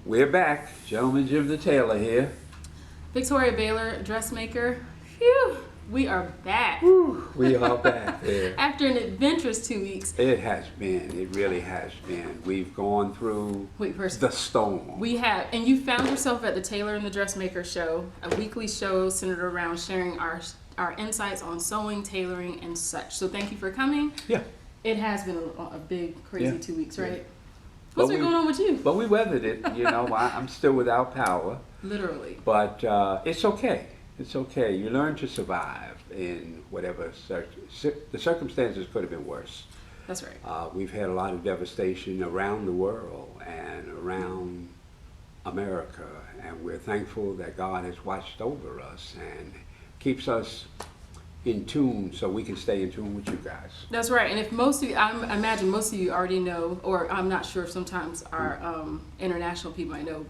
We're back. Gentleman Jim the Tailor here. Victoria Baylor, Dressmaker. Phew, we are back. Whew, we are back there. After an adventurous 2 weeks. It has been. It really has been. We've gone through the storm. We have. And you found yourself at the Tailor and the Dressmaker show, a weekly show centered around sharing our insights on sewing, tailoring, and such. So thank you for coming. Yeah. It has been a big, crazy 2 weeks, right? Yeah. What's been going on with you? But we weathered it. You know, I'm still without power. Literally. But it's okay. It's okay. You learn to survive in whatever the circumstances could have been worse. That's right. We've had a lot of devastation around the world and around America, and we're thankful that God has watched over us and keeps us in tune so we can stay in tune with you guys. That's right. And if most of you, I imagine most of you already know, or I'm not sure if sometimes our international people might know,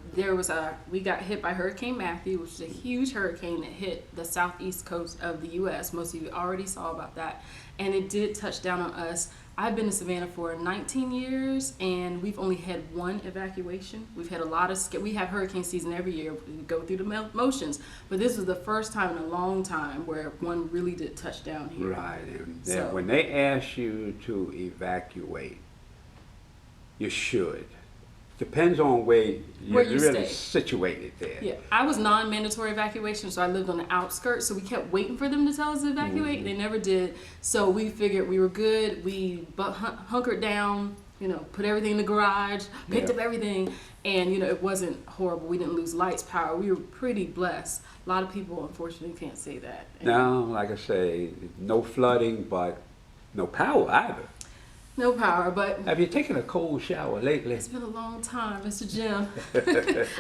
we got hit by Hurricane Matthew, which is a huge hurricane that hit the southeast coast of the U.S. Most of you already saw about that. And it did touch down on us. I've been in Savannah for 19 years, and we've only had one evacuation. We've had a lot of, we have hurricane season every year. We go through the motions. But this was the first time in a long time where one really did touch down here. Right. And so, when they ask you to evacuate, you should. Depends on where you're really situated there. Yeah, I was non-mandatory evacuation, so I lived on the outskirts, so we kept waiting for them to tell us to evacuate. They never did, so we figured we were good. We hunkered down, put everything in the garage, picked up everything, and it wasn't horrible. We didn't lose lights, power. We were pretty blessed. A lot of people, unfortunately, can't say that. No, like I say, no flooding, but no power either. No power, but... Have you taken a cold shower lately? It's been a long time, Mr. Jim.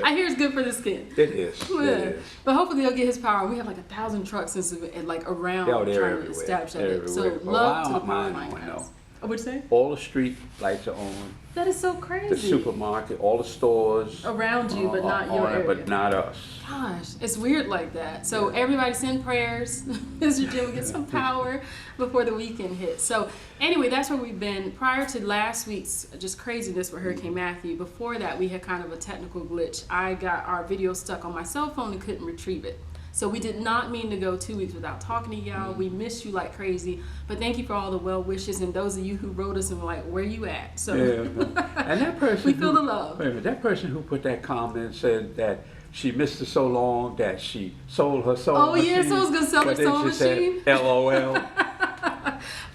I hear it's good for the skin. It is. Yeah. It is. But hopefully they'll get his power. We have like 1,000 trucks around trying to establish that. So love to the power line house. Oh, what'd you say? All the street lights are on. That is so crazy. The supermarket, all the stores. Around you, but not your area. But not us. Gosh, it's weird like that. So everybody send prayers. Mr. Jim will get some power before the weekend hits. So anyway, that's where we've been. Prior to last week's just craziness with Hurricane Matthew, before that we had kind of a technical glitch. I got our video stuck on my cell phone and couldn't retrieve it. So we did not mean to go 2 weeks without talking to y'all. We missed you like crazy. But thank you for all the well wishes and those of you who wrote us and were like, where you at? So and that person we feel the love. Wait a minute, that person who put that comment said that she missed it so long that she sold her sewing machine. Oh yeah, someone's gonna sell their sewing machine. Said, LOL.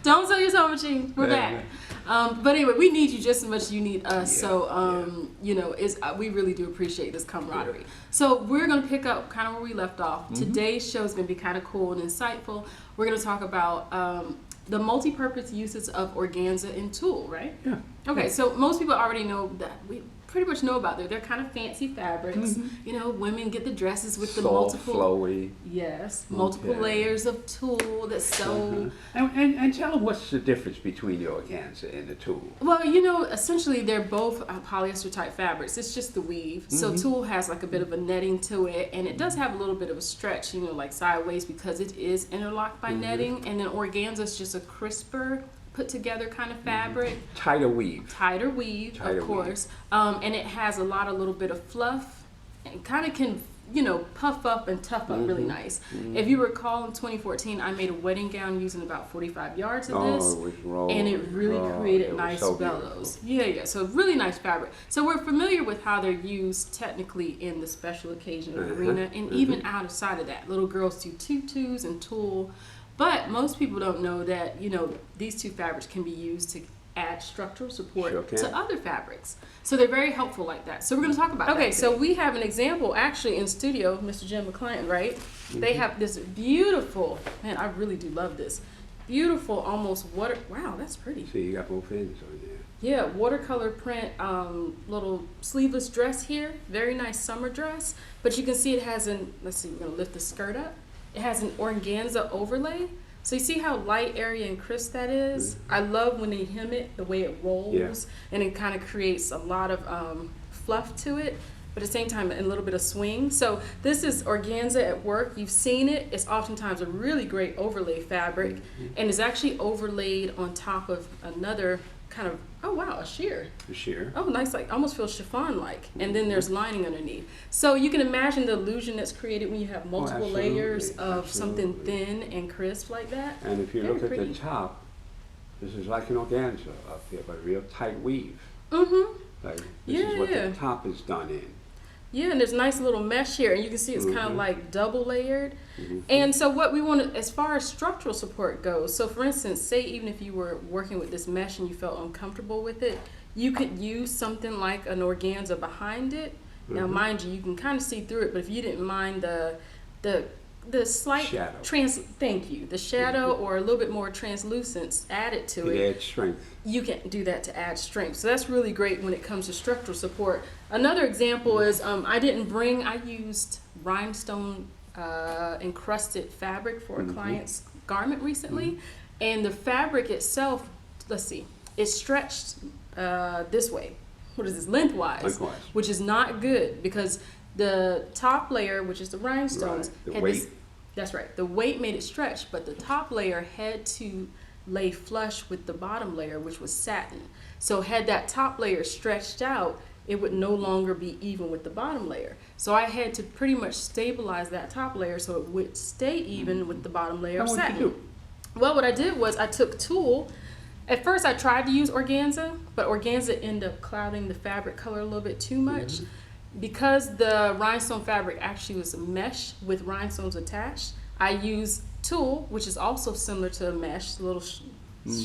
Don't sell your sewing machine. We're back. But anyway, we need you just as much as you need us. Yeah, so, we really do appreciate this camaraderie. Yeah. So we're going to pick up kind of where we left off. Today's show is going to be kind of cool and insightful. We're going to talk about the multi-purpose uses of organza and tulle, right? Yeah. Okay, so most people already know that. We pretty much know about them. They're kind of fancy fabrics. Women get the dresses with the multiple, flowy. Yes, multiple layers of tulle that sew. And tell them what's the difference between the organza and the tulle. Well, essentially they're both polyester type fabrics. It's just the weave. So tulle has like a bit of a netting to it, and it does have a little bit of a stretch, like sideways because it is interlocked by netting. And then organza is just a crisper, put together kind of fabric. Tighter weave, of course. And it has a little bit of fluff and kind of can, puff up and tough up really nice. If you recall in 2014, I made a wedding gown using about 45 yards of this. It was raw, and it really created nice so bellows. Yeah. So really nice fabric. So we're familiar with how they're used technically in the special occasion arena and even outside of that. Little girls do tutus and tulle. But most people don't know that, these two fabrics can be used to add structural support to other fabrics. So they're very helpful like that. So we're going to talk about that. Okay, so we have an example actually in studio, Mr. Jim McClain, right? They have this beautiful, man, I really do love this. Beautiful, almost wow, that's pretty. See, you got both ends on there. Yeah, watercolor print, little sleeveless dress here. Very nice summer dress. But you can see it has let's see, we're going to lift the skirt up. It has an organza overlay. So you see how light, airy, and crisp that is? I love when they hem it, the way it rolls, and it kind of creates a lot of fluff to it, but at the same time, a little bit of swing. So this is organza at work. You've seen it. It's oftentimes a really great overlay fabric, and it's actually overlaid on top of another kind of, oh wow, a sheer. The sheer. Oh, nice, like almost feels chiffon-like. And then there's lining underneath. So you can imagine the illusion that's created when you have multiple layers of something thin and crisp like that. And if you look at the top, this is like an organza up here, but a real tight weave. Mm-hmm. Like, this is what the top is done in. Yeah, and there's nice little mesh here, and you can see it's kind of like double layered. And so what we want to, as far as structural support goes, so for instance, say even if you were working with this mesh and you felt uncomfortable with it, you could use something like an organza behind it. Now, mind you can kind of see through it, but if you didn't mind the slight shadow. The shadow or a little bit more translucence added to it. It adds strength. You can do that to add strength. So that's really great when it comes to structural support. Another example is I used rhinestone encrusted fabric for a client's garment recently. And the fabric itself, let's see, it stretched this way. What is this? Lengthwise. Which is not good because the top layer, which is the rhinestones, the weight. That's right. The weight made it stretch, but the top layer had to lay flush with the bottom layer, which was satin. So had that top layer stretched out, it would no longer be even with the bottom layer. So I had to pretty much stabilize that top layer so it would stay even with the bottom layer of satin. What did you do? Well, what I did was I took tulle. At first I tried to use organza, but organza ended up clouding the fabric color a little bit too much. Because the rhinestone fabric actually was a mesh with rhinestones attached, I used tulle, which is also similar to a mesh, a little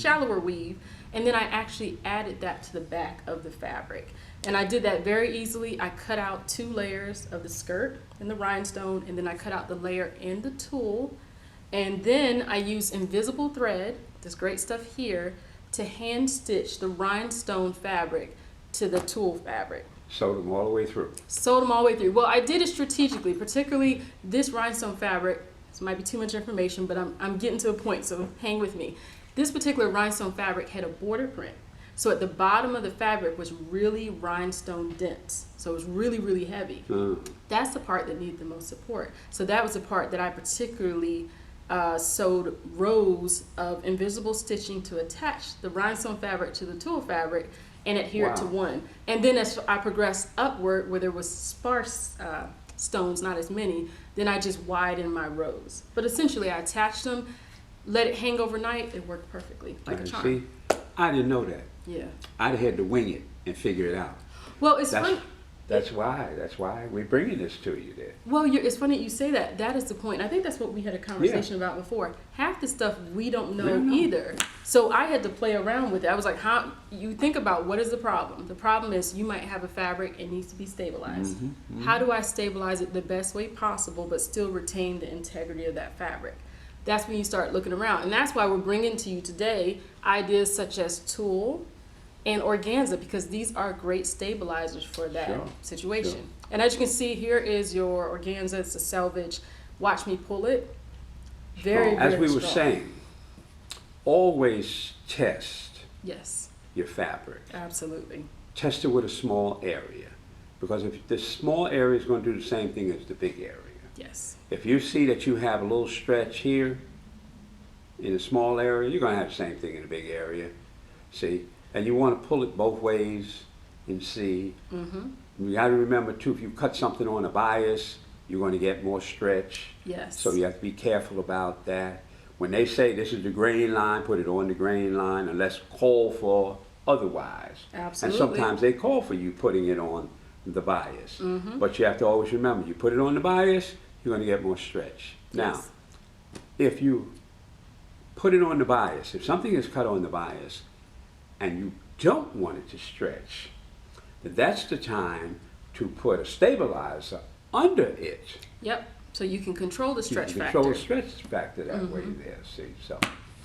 shallower weave, and then I actually added that to the back of the fabric. And I did that very easily. I cut out 2 layers of the skirt and the rhinestone, and then I cut out the layer in the tulle, and then I used invisible thread, this great stuff here, to hand stitch the rhinestone fabric to the tulle fabric. Sewed them all the way through. Sewed them all the way through. Well, I did it strategically, particularly this rhinestone fabric. This might be too much information, but I'm getting to a point, so hang with me. This particular rhinestone fabric had a border print. So at the bottom of the fabric was really rhinestone dense. So it was really, really heavy. That's the part that needed the most support. So that was the part that I particularly sewed rows of invisible stitching to attach the rhinestone fabric to the tulle fabric and adhere to one. And then as I progressed upward, where there was sparse stones, not as many, then I just widened my rows. But essentially I attached them, let it hang overnight, it worked perfectly, like a charm. See, I didn't know that. Yeah. I'd had to wing it and figure it out. Well, it's fun. That's why we're bringing this to you there. Well, it's funny you say that. That is the point. I think that's what we had a conversation about before. Half the stuff we don't know either. So I had to play around with it. I was like, how you think about what is the problem? The problem is you might have a fabric, it needs to be stabilized. How do I stabilize it the best way possible but still retain the integrity of that fabric? That's when you start looking around. And that's why we're bringing to you today ideas such as tulle and organza, because these are great stabilizers for that situation. And as you can see, here is your organza. It's a selvage. Watch me pull it. Very, very As we were strong. saying, always test your fabric. Absolutely. Test it with a small area, because if the small area is going to do the same thing as the big area. Yes. If you see that you have a little stretch here in a small area, you're going to have the same thing in a big area. See? And you want to pull it both ways and see. You got to remember too, if you cut something on a bias, you're going to get more stretch. Yes. So you have to be careful about that. When they say this is the grain line, put it on the grain line unless called for otherwise. Absolutely. And sometimes they call for you putting it on the bias. But you have to always remember, you put it on the bias, you're going to get more stretch. Now, if you put it on the bias, if something is cut on the bias, and you don't want it to stretch, that's the time to put a stabilizer under it. Yep. So you can control the stretch factor. Control the stretch factor that way there, see, so.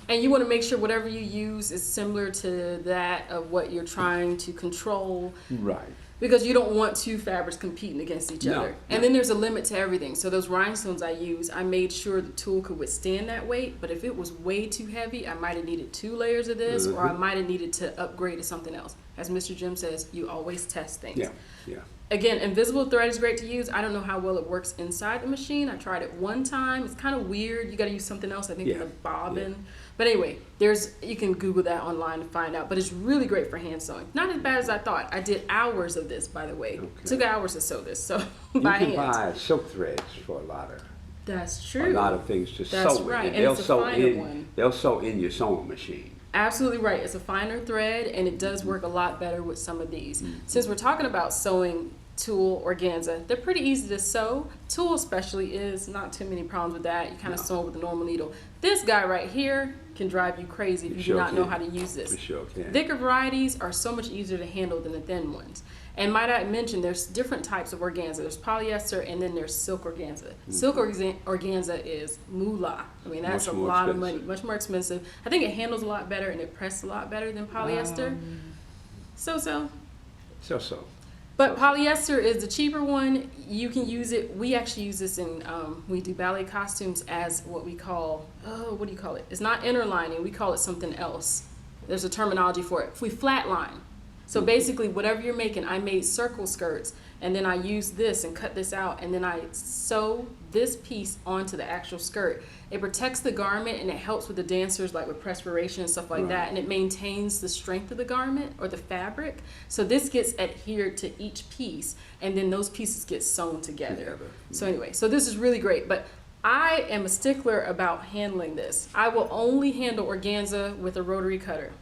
And you want to make sure whatever you use is similar to that of what you're trying to control. Right. Because you don't want 2 fabrics competing against each other. And then there's a limit to everything. So those rhinestones I use, I made sure the tulle could withstand that weight. But if it was way too heavy, I might have needed 2 layers of this, or I might have needed to upgrade to something else. As Mr. Jim says, you always test things. Again, invisible thread is great to use. I don't know how well it works inside the machine. I tried it one time. It's kind of weird. You got to use something else, I think, in the bobbin. But anyway, you can Google that online to find out. But it's really great for hand sewing. Not as bad as I thought. I did hours of this, by the way. Okay. Took hours to sew this, so You by can hand. buy silk threads for a lot of things to That's sew right. with. And it's a finer one. They'll sew in your sewing machine. Absolutely right. It's a finer thread, and it does work a lot better with some of these. Since we're talking about sewing tulle organza, they're pretty easy to sew. Tulle especially is not too many problems with that. You kind of sew with a normal needle. This guy right here can drive you crazy if you do not know how to use this. For sure can. Thicker varieties are so much easier to handle than the thin ones. And might I mention, there's different types of organza. There's polyester, and then there's silk organza. Silk organza is moolah. I mean, that's a lot of money, much more expensive. I think it handles a lot better and it presses a lot better than polyester. So. But polyester is the cheaper one. You can use it. We actually use this in, we do ballet costumes as what we call, what do you call it? It's not inner lining. We call it something else. There's a terminology for it. We flatline. So basically, whatever you're making, I made circle skirts, and then I used this and cut this out, and then I sew this piece onto the actual skirt. It protects the garment, and it helps with the dancers, like with perspiration and stuff like that, and it maintains the strength of the garment or the fabric. So this gets adhered to each piece, and then those pieces get sewn together. So anyway, so this is really great, but I am a stickler about handling this. I will only handle organza with a rotary cutter.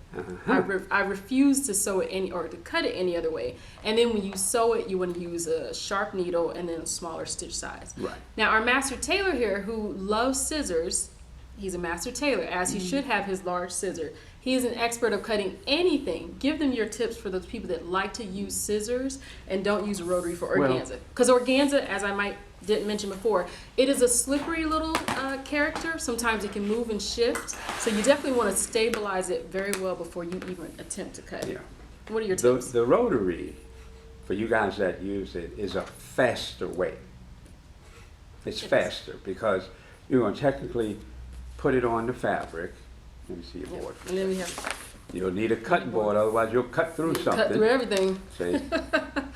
I refuse to sew it or to cut it any other way. And then when you sew it, you want to use a sharp needle and then a smaller stitch size. Right. Now our master tailor here, who loves scissors, he's a master tailor, as he should have his large scissor. He is an expert of cutting anything. Give them your tips for those people that like to use scissors and don't use a rotary for organza. Because organza, as I didn't mention before, it is a slippery little character. Sometimes it can move and shift. So you definitely want to stabilize it very well before you even attempt to cut it. Yeah. What are your tips? The rotary, for you guys that use it, is a faster way. It's faster because you're going to technically put it on the fabric. Let me see your board. And then we have. You'll need a cutting board, otherwise you'll cut through something. Cut through everything. See?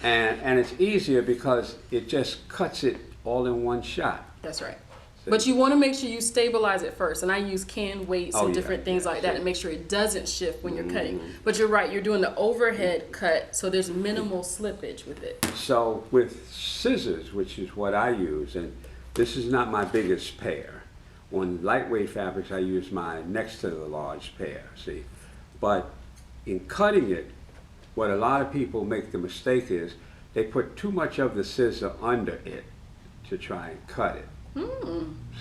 and it's easier because it just cuts it all in one shot. That's right. See? But you want to make sure you stabilize it first. And I use canned weights and different things like that to make sure it doesn't shift when you're cutting. But you're right, you're doing the overhead cut, so there's minimal slippage with it. So with scissors, which is what I use, and this is not my biggest pair. On lightweight fabrics, I use my next to the large pair, see? But in cutting it, what a lot of people make the mistake is they put too much of the scissor under it to try and cut it.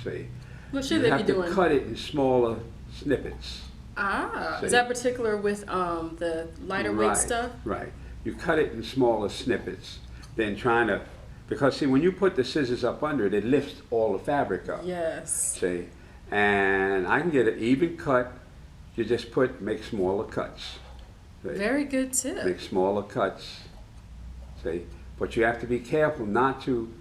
See? What should they be doing? You have to cut it in smaller snippets. See? Is that particular with the lighter weight stuff? Right. You cut it in smaller snippets than trying to. Because see, when you put the scissors up under it, it lifts all the fabric up. Yes. See, and I can get an even cut. You just make smaller cuts. See? Very good tip. Make smaller cuts. See, but you have to be careful not to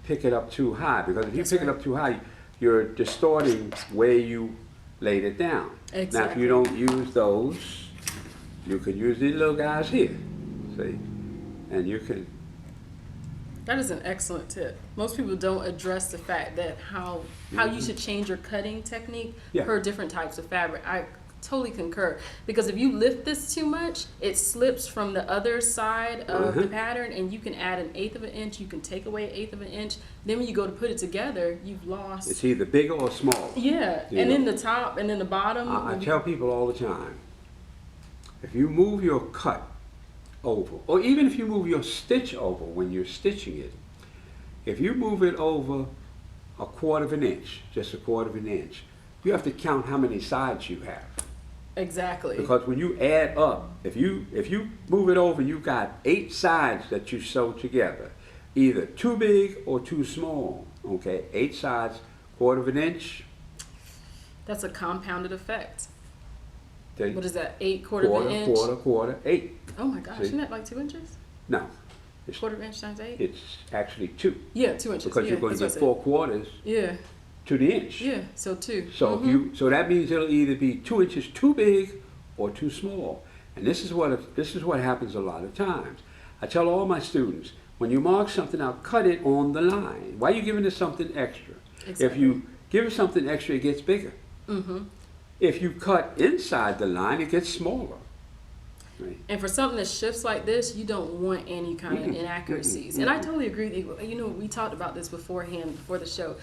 pick it up too high, because if you pick it up too high, you're distorting where you laid it down. Exactly. Now, if you don't use those, you could use these little guys here. See, and you can. That is an excellent tip. Most people don't address the fact that how you should change your cutting technique per different types of fabric. I totally concur, because if you lift this too much, it slips from the other side of the pattern, and you can add 1/8 of an inch. You can take away 1/8 of an inch. Then when you go to put it together, you've lost. It's either bigger or smaller. Yeah, and then the top and then the bottom. I tell people all the time, if you move your cut over, or even if you move your stitch over when you're stitching it, if you move it over 1/4 of an inch, just 1/4 of an inch, you have to count how many sides you have. Exactly. Because when you add up, if you move it over, you've got 8 sides that you sew together, either too big or too small. Okay, 8 sides, 1/4 of an inch. That's a compounded effect. What is that? 1/4 of an inch. Quarter, 8. Oh my gosh! Isn't that like 2 inches? No. It's 1/4 inch times 8. It's actually 2. Yeah, 2 inches. Because you're going to get 4 quarters. Yeah. To the inch. Yeah, so 2. So so that means it'll either be 2 inches too big or too small. And this is what happens a lot of times. I tell all my students, when you mark something out, cut it on the line. Why are you giving it something extra? Exactly. If you give it something extra, it gets bigger. If you cut inside the line, it gets smaller. Right. And for something that shifts like this, you don't want any kind of inaccuracies. And I totally agree with you. You know, we talked about this beforehand, before the show.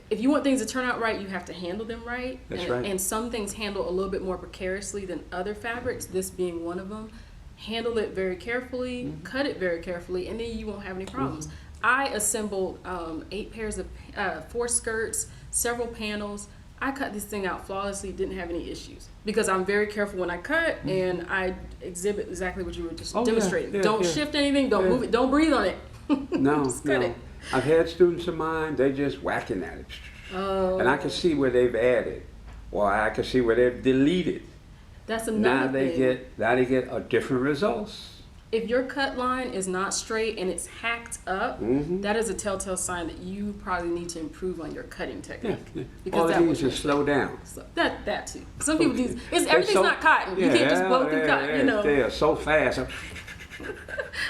If you want things to turn out right, you have to handle them right. That's right. And some things handle a little bit more precariously than other fabrics, this being one of them. Handle it very carefully, cut it very carefully, and then you won't have any problems. I assembled 8 pairs of 4 skirts, several panels. I cut this thing out flawlessly, didn't have any issues. Because I'm very careful when I cut, and I exhibit exactly what you were just demonstrating. Don't shift anything, don't move it, don't breathe on it. No, just cut it. I've had students of mine, they just whacking at it. Oh. And I can see where they've added, or I can see where they've deleted. That's another thing. Now they get a different results. If your cut line is not straight and it's hacked up, that is a telltale sign that you probably need to improve on your cutting technique. Yeah. Because all that they need is slow down. That too. Some people do. Everything's not cotton. You can't just blow through cotton. You know. They are so fast.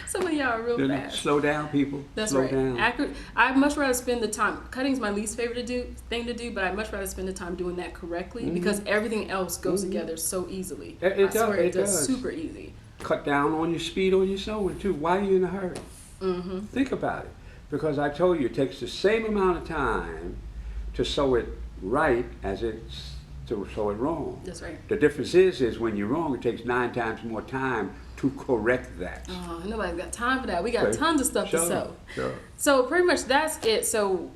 Some of y'all are real fast. Slow down, people. That's slow right. Down. Accurate. I'd much rather spend the time. Cutting's my least favorite thing to do, but I'd much rather spend the time doing that correctly because everything else goes together so easily. It does super easy. Cut down on your speed on your sewing too. Why are you in a hurry? Think about it. Because I told you it takes the same amount of time to sew it right as it's to sew it wrong. That's right. The difference is when you're wrong, it takes 9 times more time to correct that. Oh, nobody's got time for that. We got tons of stuff to sew. Sure. So pretty much that's it. So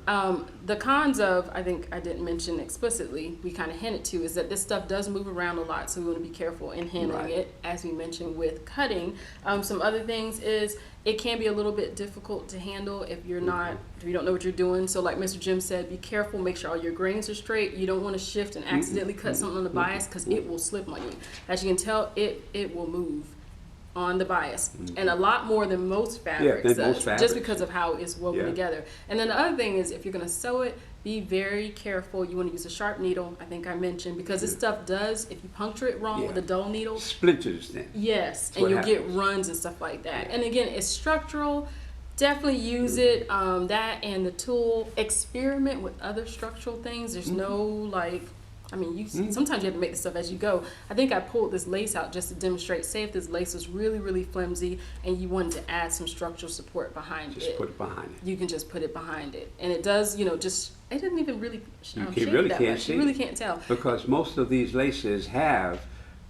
the cons of, I think I didn't mention explicitly, we kind of hinted to, is that this stuff does move around a lot, so we want to be careful in handling it, as we mentioned with cutting. Some other things is it can be a little bit difficult to handle if you're not, if you don't know what you're doing. So like Mr. Jim said, be careful, make sure all your grains are straight. You don't want to shift and accidentally cut something on the bias because it will slip on you. As you can tell, it will move on the bias, and a lot more than most fabrics, just because of how it's woven together. And then the other thing is, if you're going to sew it, be very careful. You want to use a sharp needle, I think I mentioned, because this stuff does, if you puncture it wrong with a dull needle, splinters then. Yes, and you'll get runs and stuff like that. And again, it's structural. Definitely use it, that and the tool. Experiment with other structural things. There's no like, I mean, sometimes you have to make this stuff as you go. I think I pulled this lace out just to demonstrate. Say if this lace was really, really flimsy and you wanted to add some structural support behind it. Just put it behind it. You can just put it behind it. And it does, it doesn't even really you shape really that can't much. see You really it. can't tell. Because most of these laces have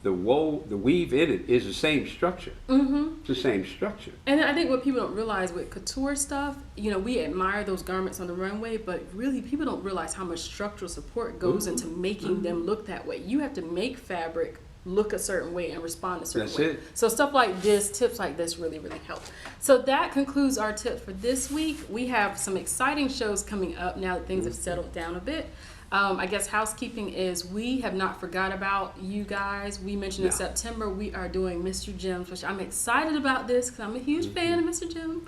the weave in it is the same structure. It's the same structure. And I think what people don't realize with couture stuff, we admire those garments on the runway, but really people don't realize how much structural support goes into making them look that way. You have to make fabric look a certain way and respond a certain way. So stuff like this, tips like this really, really help. So that concludes our tips for this week. We have some exciting shows coming up now that things have settled down a bit. I guess housekeeping is we have not forgot about you guys. We mentioned in September we are doing Mr. Jim's, which I'm excited about this because I'm a huge fan of Mr. Jim.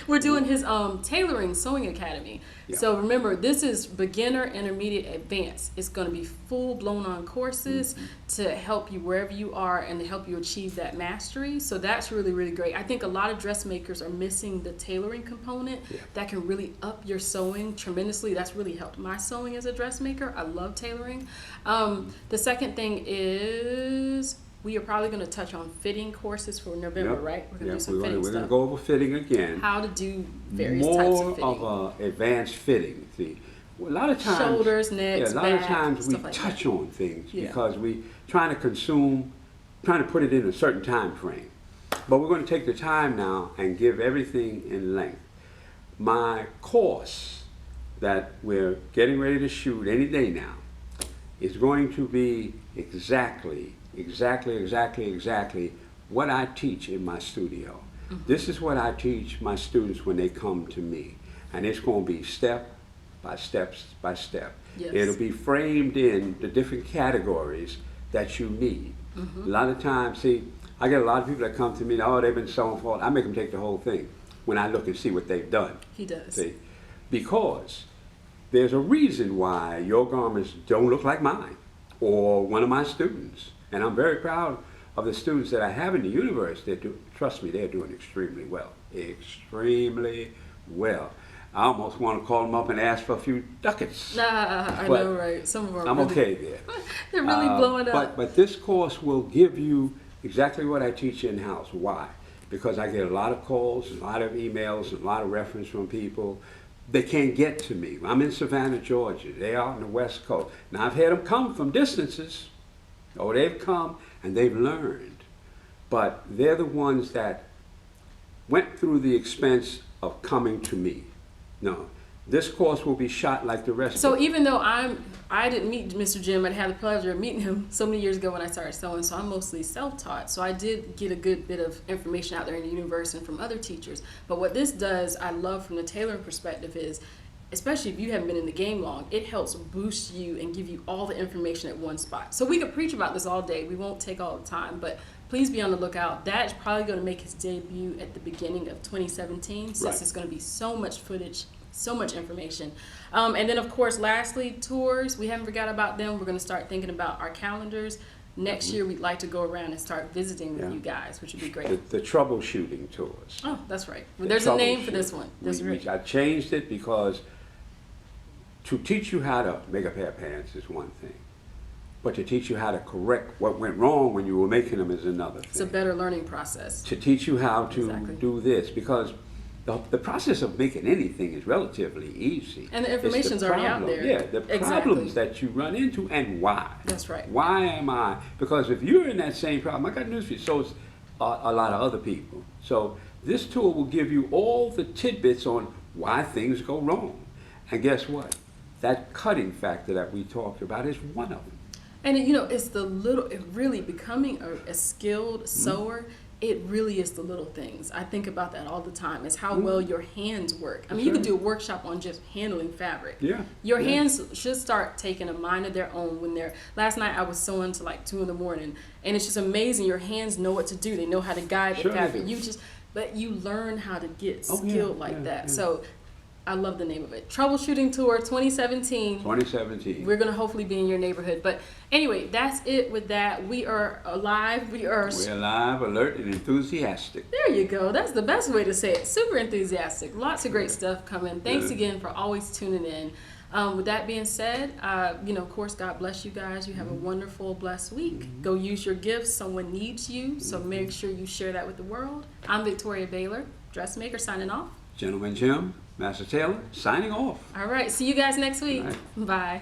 We're doing his tailoring sewing academy. So remember, this is beginner, intermediate, advanced. It's going to be full blown on courses to help you wherever you are and to help you achieve that mastery. So that's really, really great. I think a lot of dressmakers are missing the tailoring component that can really up your sewing tremendously. That's really helped my sewing as a dressmaker. I love tailoring. The second thing is we are probably going to touch on fitting courses for November, right? We're going to do some fitting stuff. We're going to go over fitting again. How to do various types of fitting. More of advanced fitting. See, a lot of times, shoulders, necks, a lot of times we touch on things because we trying to put it in a certain time frame. But we're going to take the time now and give everything in length. My course that we're getting ready to shoot any day now is going to be exactly what I teach in my studio. This is what I teach my students when they come to me. And it's going to be step by step by step. It'll be framed in the different categories that you need. A lot of times, see, I get a lot of people that come to me, they've been sewing for it. I make them take the whole thing when I look and see what they've done. He does. See? Because there's a reason why your garments don't look like mine or one of my students. And I'm very proud of the students that I have in the universe. Trust me, they're doing extremely well. Extremely well. I almost want to call them up and ask for a few ducats. I But know, right? Some of them are I'm really, okay there. they're really blowing up. But this course will give you exactly what I teach in-house. Why? Because I get a lot of calls, a lot of emails, a lot of reference from people. They can't get to me. I'm in Savannah, Georgia. They're out on the West Coast. Now, I've had them come from distances. Oh, they've come and they've learned. But they're the ones that went through the expense of coming to me. No, this course will be shot like the rest So of even though I didn't meet Mr. Jim, I had the pleasure of meeting him so many years ago when I started sewing, so I'm mostly self-taught. So I did get a good bit of information out there in the universe and from other teachers. But what this does, I love from the tailoring perspective is, especially if you haven't been in the game long, it helps boost you and give you all the information at one spot. So we could preach about this all day. We won't take all the time, but please be on the lookout. That's probably going to make his debut at the beginning of 2017, since Right. it's going to be so much footage, so much information. And then, of course, lastly, tours. We haven't forgot about them. We're going to start thinking about our calendars. Next year, we'd like to go around and start visiting with you guys, which would be great. the troubleshooting tours. Oh, that's right. Well, there's a name for this one. That's We- right. I changed it because to teach you how to make a pair of pants is one thing, but to teach you how to correct what went wrong when you were making them is another thing. It's a better learning process. To teach you how to Exactly. do this, because the process of making anything is relatively easy. And the It's information's already out problem- there. Yeah, the Exactly. problems that you run into and why. That's right. Why am I? Because if you're in that same problem, I got news for you, so is a lot of other people. So this tool will give you all the tidbits on why things go wrong. And guess what? That cutting factor that we talked about is one of them. And you know, it's the little, it really becoming a skilled sewer, it really is the little things. I think about that all the time. It's how well your hands work. I mean, you could do a workshop on just handling fabric. Yeah. Your Yeah. hands should start taking a mind of their own when they're, last night I was sewing to like 2 a.m. and it's just amazing. Your hands know what to do. They know how to guide the Sure they fabric. do. But you learn how to get Oh, yeah, skilled like yeah, that. yeah. So I love the name of it. Troubleshooting Tour 2017. 2017. We're going to hopefully be in your neighborhood. But anyway, that's it with that. We are alive. We're alive, alert, and enthusiastic. There you go. That's the best way to say it. Super enthusiastic. Lots of great stuff coming. Thanks again for always tuning in. With that being said, of course, God bless you guys. You have a wonderful, blessed week. Go use your gifts. Someone needs you, so make sure you share that with the world. I'm Victoria Baylor, Dressmaker, signing off. Gentleman Jim, Master Tailor, signing off. All right. See you guys next week. All right. Bye.